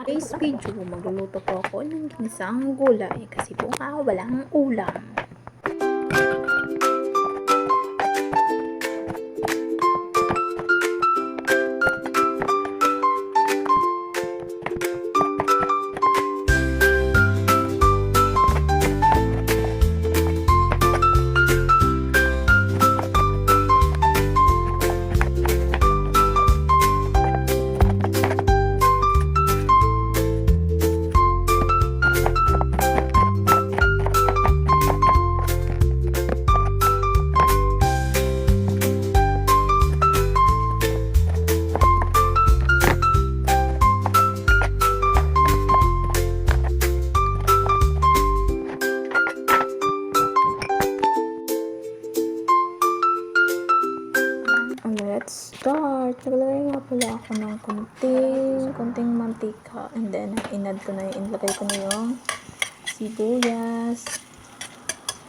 Today's video, magluluto po ako ng ginisang gulay kasi po nga walang ulam. Let's start. Naglagay nga pala ako ng konting mantika, and then inlagay ko na yung sibuyas,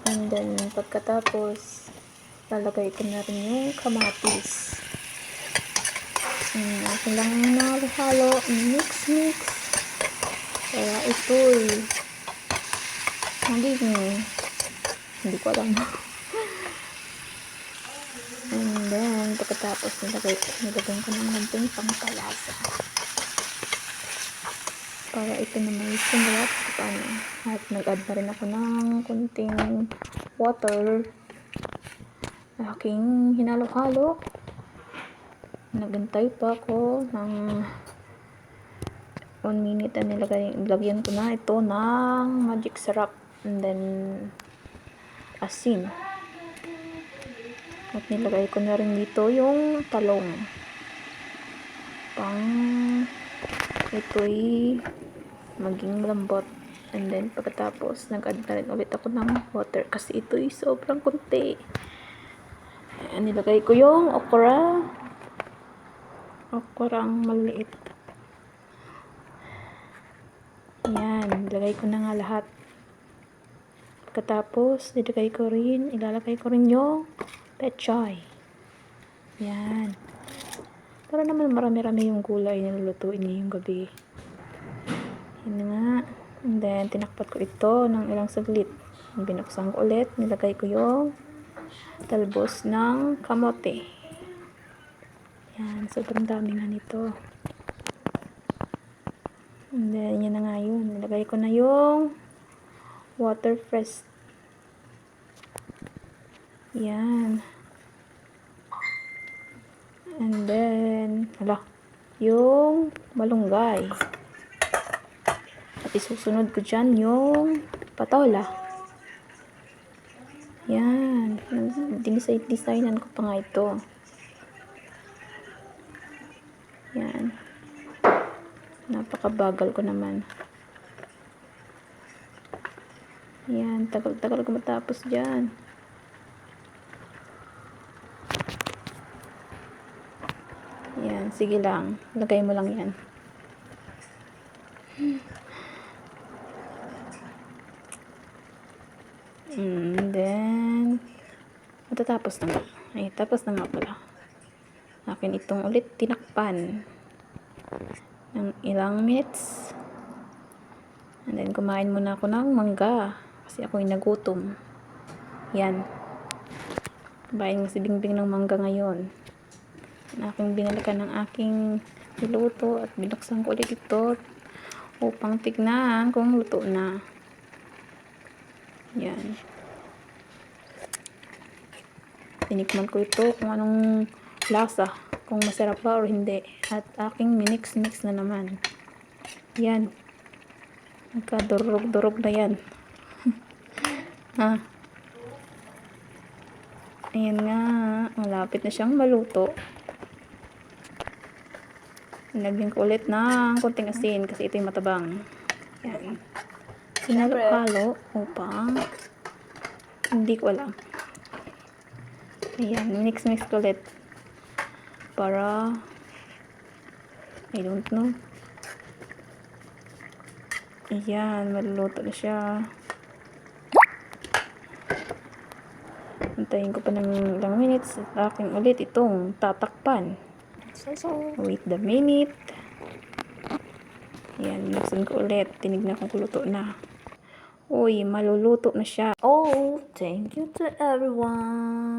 and then pagkatapos lalagay ko na rin yung kamatis. Akin lang halo, mix kaya ito'y magiging hindi ko alam. And then, pagkatapos nilagyan ko ng konting pampalasa. Para ito na may sumarap. At nag-add na rin ako ng konting water. Aking hinalo-halo. Nagantay pa ako ng 1 minute na nilagyan ko na ito ng magic syrup. And then, asin. At nilagay ko na rin dito yung talong. Ito'y maging lambot. And then, pagkatapos, nag-add na rin ulit ako ng water kasi ito'y sobrang kunti. Ayan, nilagay ko yung okra. Okrang maliit. Ayan, nilagay ko na nga lahat. Pagkatapos, ilalagay ko rin yung pechay. Yan. Para naman marami-rami yung gulay na lulutuin niyo yung gabi. Yan nga. And then, tinakpat ko ito ng ilang saglit. Binuksan ko ulit. Nilagay ko yung talbos ng kamote. Yan. Sobrang dami nga nito. And then, yan na nga yun. Nilagay ko na yung watercress. Yan. And then, yung malunggay. At isusunod ko dyan yung patola. Yan. Designan ko pa nga ito. Yan. Napakabagal ko naman. Yan. Tagal ko matapos dyan. Yan, sige lang. Lagay mo lang yan. And then, matatapos na nga. Ay, tapos na nga pala. Akin itong ulit tinakpan ng ilang minutes. And then, kumain muna ako ng mangga. Kasi ako'y nagutom. Yan. Kumain nga si Bingbing ng mangga ngayon. Aking binalikan ng aking niluto at binuksan ko ulit ito upang tignan kung luto na. Yan. Tinikman ko ito kung anong lasa, kung masarap ba or hindi. At aking minix na naman. Yan. Nagkadurog-durog na yan. Ayan nga. Malapit na siyang maluto. Nilagyan ko ulit ng konting asin kasi ito yung matabang. Yan. Sinalo-halo upang hindi ko alam. Ayan. Mix ko ulit. Para I don't know. Ayan. Maluluto na siya. Antayin ko pa ng ilang minutes. Akin ulit itong tatakpan. Wait the minute. Ayan, binuksan ko ulit. Tinignan ko kung luto na. Uy, maluluto na siya. Oh, thank you to everyone.